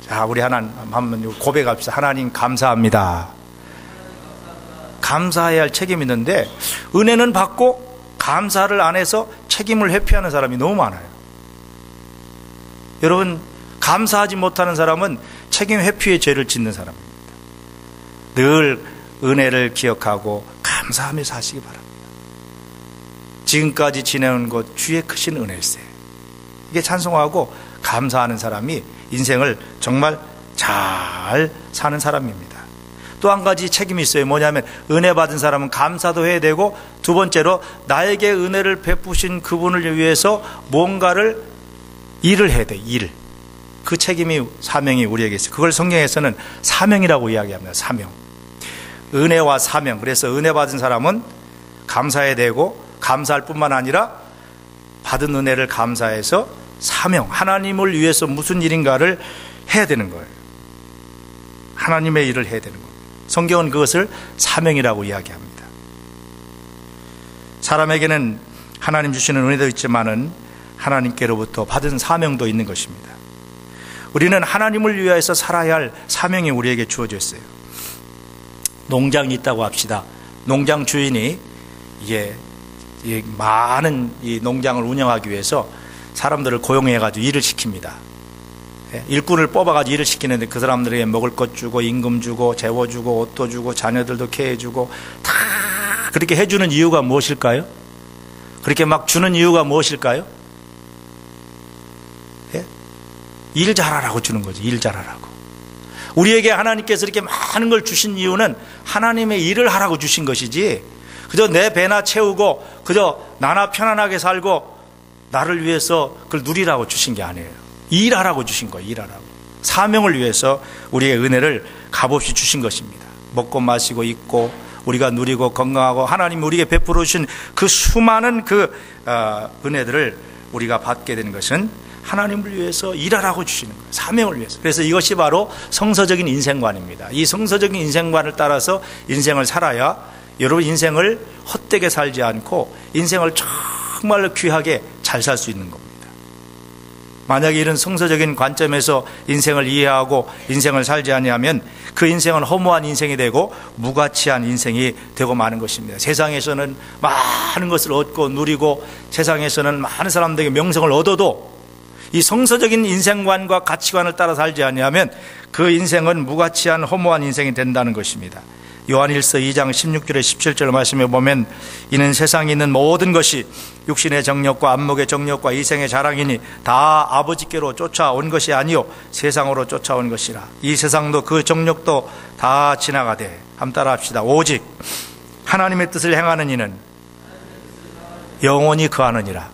자, 우리 하나님 한번 고백합시다. 하나님 감사합니다. 감사해야 할 책임이 있는데 은혜는 받고 감사를 안 해서 책임을 회피하는 사람이 너무 많아요. 여러분, 감사하지 못하는 사람은 책임 회피의 죄를 짓는 사람입니다. 늘 은혜를 기억하고 감사하며 사시기 바랍니다. 지금까지 지내온 것 주의 크신 은혜일세. 이게 찬송하고 감사하는 사람이 인생을 정말 잘 사는 사람입니다. 또 한 가지 책임이 있어요. 뭐냐면 은혜 받은 사람은 감사도 해야 되고, 두 번째로 나에게 은혜를 베푸신 그분을 위해서 뭔가를 일을 해야 돼요. 일. 그 책임이, 사명이 우리에게 있어요. 그걸 성경에서는 사명이라고 이야기합니다. 사명. 은혜와 사명. 그래서 은혜 받은 사람은 감사해야 되고, 감사할 뿐만 아니라 받은 은혜를 감사해서 사명, 하나님을 위해서 무슨 일인가를 해야 되는 거예요. 하나님의 일을 해야 되는 겁니다. 성경은 그것을 사명이라고 이야기합니다. 사람에게는 하나님 주시는 은혜도 있지만은 하나님께로부터 받은 사명도 있는 것입니다. 우리는 하나님을 위하여서 살아야 할 사명이 우리에게 주어져 있어요. 농장이 있다고 합시다. 농장 주인이 많은 이 농장을 운영하기 위해서 사람들을 고용해가지고 일을 시킵니다. 일꾼을 뽑아가지고 일을 시키는데 그 사람들에게 먹을 것 주고, 임금 주고, 재워 주고, 옷도 주고, 자녀들도 케어해주고, 다 그렇게 해주는 이유가 무엇일까요? 그렇게 막 주는 이유가 무엇일까요? 일 잘하라고 주는 거죠. 일 잘하라고. 우리에게 하나님께서 이렇게 많은 걸 주신 이유는 하나님의 일을 하라고 주신 것이지, 그저 내 배나 채우고 그저 나나 편안하게 살고 나를 위해서 그걸 누리라고 주신 게 아니에요. 일하라고 주신 거예요. 일하라고. 사명을 위해서 우리의 은혜를 값없이 주신 것입니다. 먹고 마시고 입고 우리가 누리고 건강하고 하나님이 우리에게 베풀어 주신 그 수많은 은혜들을 우리가 받게 되는 것은 하나님을 위해서 일하라고 주시는 거예요. 사명을 위해서. 그래서 이것이 바로 성서적인 인생관입니다. 이 성서적인 인생관을 따라서 인생을 살아야 여러분 인생을 헛되게 살지 않고 인생을 정말로 귀하게 잘 살 수 있는 겁니다. 만약에 이런 성서적인 관점에서 인생을 이해하고 인생을 살지 아니하면 그 인생은 허무한 인생이 되고 무가치한 인생이 되고 마는 것입니다. 세상에서는 많은 것을 얻고 누리고 세상에서는 많은 사람들에게 명성을 얻어도 이 성서적인 인생관과 가치관을 따라 살지 아니하면 그 인생은 무가치한 허무한 인생이 된다는 것입니다. 요한일서 2장 16절에 17절 말씀에 보면 이는 세상에 있는 모든 것이 육신의 정욕과 안목의 정욕과 이생의 자랑이니 다 아버지께로 쫓아온 것이 아니요 세상으로 쫓아온 것이라. 이 세상도 그 정욕도 다 지나가되, 한번 따라 합시다. 오직 하나님의 뜻을 행하는 이는 영원히 거하느니라.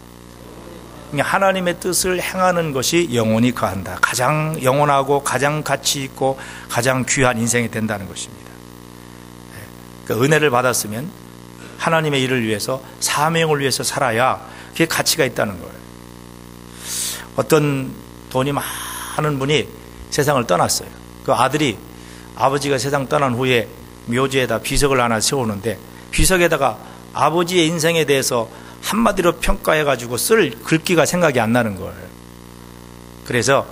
하나님의 뜻을 행하는 것이 영원히 거한다. 가장 영원하고 가장 가치 있고 가장 귀한 인생이 된다는 것입니다. 그 은혜를 받았으면 하나님의 일을 위해서, 사명을 위해서 살아야 그게 가치가 있다는 거예요. 어떤 돈이 많은 분이 세상을 떠났어요. 그 아들이, 아버지가 세상 떠난 후에 묘지에다 비석을 하나 세우는데 비석에다가 아버지의 인생에 대해서 한마디로 평가해가지고 쓸 글귀가 생각이 안 나는 거예요. 그래서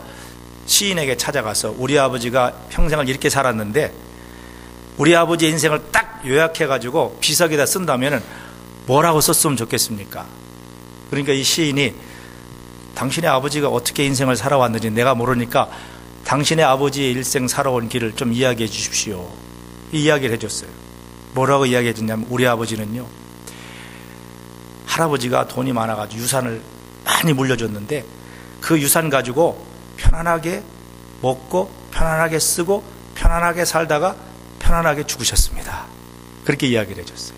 시인에게 찾아가서 우리 아버지가 평생을 이렇게 살았는데 우리 아버지의 인생을 딱 요약해가지고 비석에다 쓴다면 뭐라고 썼으면 좋겠습니까? 그러니까 이 시인이 당신의 아버지가 어떻게 인생을 살아왔는지 내가 모르니까 당신의 아버지의 일생 살아온 길을 좀 이야기해 주십시오. 이 이야기를 해줬어요. 뭐라고 이야기해 줬냐면 우리 아버지는요, 할아버지가 돈이 많아가지고 유산을 많이 물려줬는데 그 유산 가지고 편안하게 먹고 편안하게 쓰고 편안하게 살다가 편안하게 죽으셨습니다. 그렇게 이야기를 해줬어요.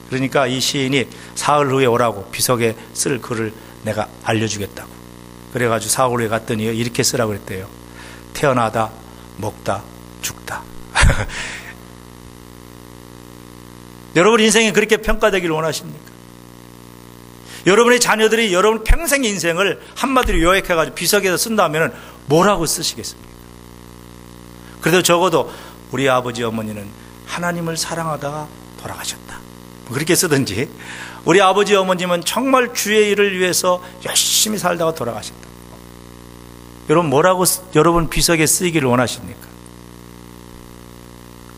그러니까 이 시인이 사흘 후에 오라고 비석에 쓸 글을 내가 알려주겠다고. 그래가지고 사흘 후에 갔더니 이렇게 쓰라고 그랬대요. 태어나다 먹다 죽다. 여러분 인생이 그렇게 평가되기를 원하십니까? 여러분의 자녀들이 여러분 평생의 인생을 한마디로 요약해가지고 비석에다 쓴다면 뭐라고 쓰시겠습니까? 그래도 적어도 우리 아버지 어머니는 하나님을 사랑하다가 돌아가셨다, 그렇게 쓰든지, 우리 아버지 어머님은 정말 주의 일을 위해서 열심히 살다가 돌아가셨다, 여러분 뭐라고 여러분 비석에 쓰이기를 원하십니까?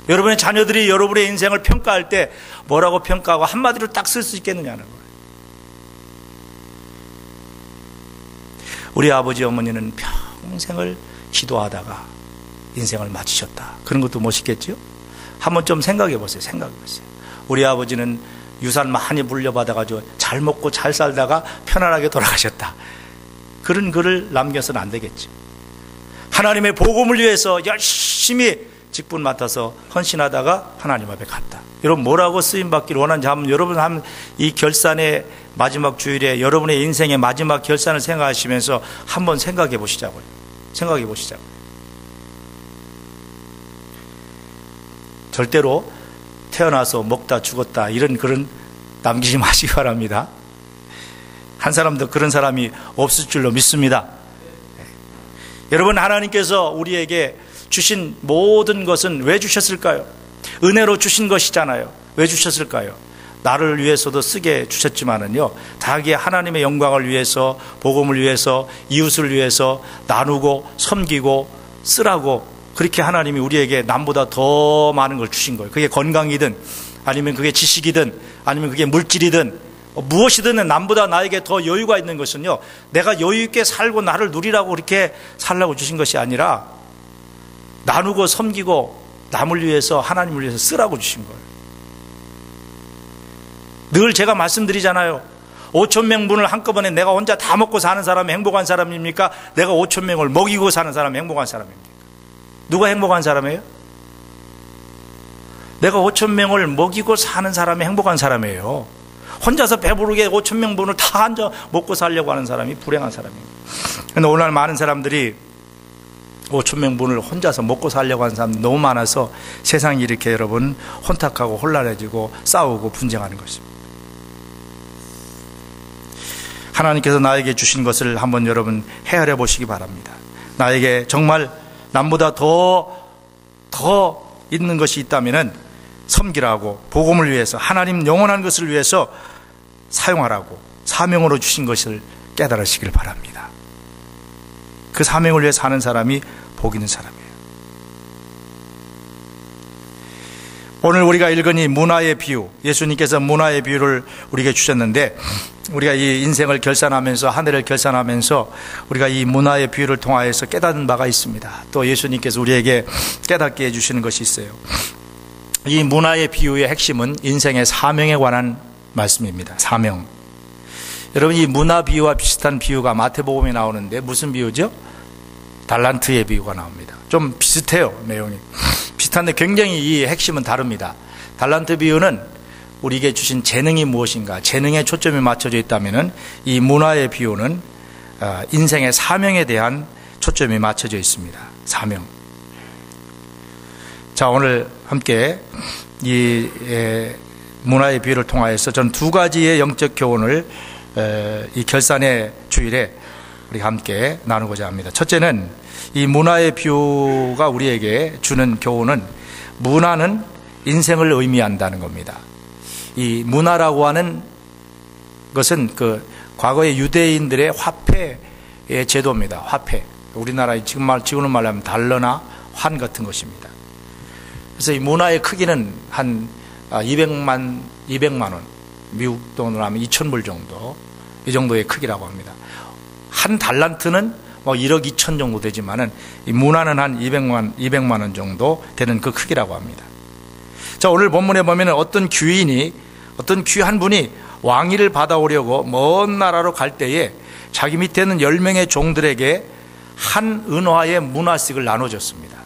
여러분의 자녀들이 여러분의 인생을 평가할 때 뭐라고 평가하고 한마디로 딱 쓸 수 있겠느냐는 거예요. 우리 아버지 어머니는 평생을 기도하다가 인생을 마치셨다. 그런 것도 멋있겠죠? 한번 좀 생각해 보세요. 생각해 보세요. 우리 아버지는 유산 많이 물려받아가지고 잘 먹고 잘 살다가 편안하게 돌아가셨다. 그런 글을 남겨서는 안 되겠죠. 하나님의 복음을 위해서 열심히 직분 맡아서 헌신하다가 하나님 앞에 갔다. 여러분 뭐라고 쓰임받기를 원하는지 한번 여러분 한번 이 결산의 마지막 주일에 여러분의 인생의 마지막 결산을 생각하시면서 한번 생각해 보시자고요. 생각해 보시자고요. 절대로 태어나서 먹다 죽었다 이런 글은 남기지 마시기 바랍니다. 한 사람도 그런 사람이 없을 줄로 믿습니다. 여러분 하나님께서 우리에게 주신 모든 것은 왜 주셨을까요? 은혜로 주신 것이잖아요. 왜 주셨을까요? 나를 위해서도 쓰게 주셨지만은요, 다하게 하나님의 영광을 위해서, 복음을 위해서, 이웃을 위해서 나누고 섬기고 쓰라고 그렇게 하나님이 우리에게 남보다 더 많은 걸 주신 거예요. 그게 건강이든 아니면 그게 지식이든 아니면 그게 물질이든 무엇이든 남보다 나에게 더 여유가 있는 것은요, 내가 여유 있게 살고 나를 누리라고 그렇게 살라고 주신 것이 아니라 나누고 섬기고 남을 위해서 하나님을 위해서 쓰라고 주신 거예요. 늘 제가 말씀드리잖아요. 5,000명분을 한꺼번에 내가 혼자 다 먹고 사는 사람이 행복한 사람입니까? 내가 5,000명을 먹이고 사는 사람이 행복한 사람입니까? 누가 행복한 사람이에요? 내가 5,000명을 먹이고 사는 사람이 행복한 사람이에요. 혼자서 배부르게 5,000명분을 다 앉아 먹고 살려고 하는 사람이 불행한 사람이에요. 그런데 오늘 많은 사람들이 5,000명분을 혼자서 먹고 살려고 하는 사람이 너무 많아서 세상이 이렇게 여러분 혼탁하고 혼란해지고 싸우고 분쟁하는 것입니다. 하나님께서 나에게 주신 것을 한번 여러분 헤아려 보시기 바랍니다. 나에게 정말 남보다 더 있는 것이 있다면 섬기라고, 복음을 위해서, 하나님 영원한 것을 위해서 사용하라고 사명으로 주신 것을 깨달으시길 바랍니다. 그 사명을 위해 사는 사람이 복 있는 사람이에요. 오늘 우리가 읽은 이 문화의 비유, 예수님께서 문화의 비유를 우리에게 주셨는데, 우리가 이 인생을 결산하면서, 한 해를 결산하면서 우리가 이 문화의 비유를 통하여서 깨닫는 바가 있습니다. 또 예수님께서 우리에게 깨닫게 해주시는 것이 있어요. 이 문화의 비유의 핵심은 인생의 사명에 관한 말씀입니다. 사명. 여러분, 이 문화 비유와 비슷한 비유가 마태복음에 나오는데 무슨 비유죠? 달란트의 비유가 나옵니다. 좀 비슷해요, 내용이. 비슷한데 굉장히 이 핵심은 다릅니다. 달란트 비유는 우리에게 주신 재능이 무엇인가, 재능에 초점이 맞춰져 있다면 이 문화의 비유는 인생의 사명에 대한 초점이 맞춰져 있습니다. 사명. 자, 오늘 함께 이 문화의 비유를 통하여서 전 두 가지의 영적 교훈을 이 결산의 주일에 우리가 함께 나누고자 합니다. 첫째는 이 문화의 비유가 우리에게 주는 교훈은 문화는 인생을 의미한다는 겁니다. 이 문화라고 하는 것은 그 과거의 유대인들의 화폐의 제도입니다. 화폐. 우리나라의 지금은 말로 하면 달러나 환 같은 것입니다. 그래서 이 문화의 크기는 한 200만 원, 미국 돈으로 하면 2,000불 정도, 이 정도의 크기라고 합니다. 한 달란트는 뭐 1억 2천 정도 되지만은 이 문화는 한 200만 원 정도 되는 그 크기라고 합니다. 자, 오늘 본문에 보면은 어떤 귀한 분이 왕위를 받아오려고 먼 나라로 갈 때에 자기 밑에 있는 10명의 종들에게 한 은화의 문화씩을 나눠줬습니다.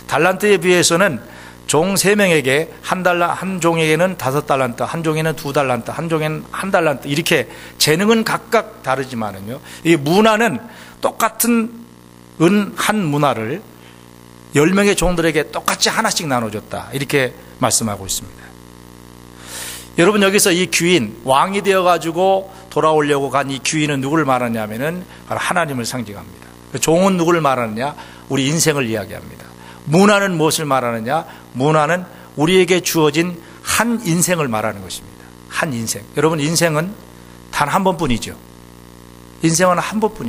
달란트에 비해서는 종 3명에게 한 종에게는 5달란트, 한 종에는 2달란트, 한 종에는 1달란트, 이렇게 재능은 각각 다르지만은요, 이 문화는 똑같은 은 한 문화를 10명의 종들에게 똑같이 하나씩 나눠줬다, 이렇게 말씀하고 있습니다. 여러분, 여기서 이 귀인, 왕이 되어가지고 돌아오려고 간 이 귀인은 누구를 말하냐면은 하나님을 상징합니다. 종은 누구를 말하느냐? 우리 인생을 이야기합니다. 문화는 무엇을 말하느냐? 문화는 우리에게 주어진 한 인생을 말하는 것입니다. 한 인생. 여러분, 인생은 단 한 번뿐이죠. 인생은 한 번뿐이죠.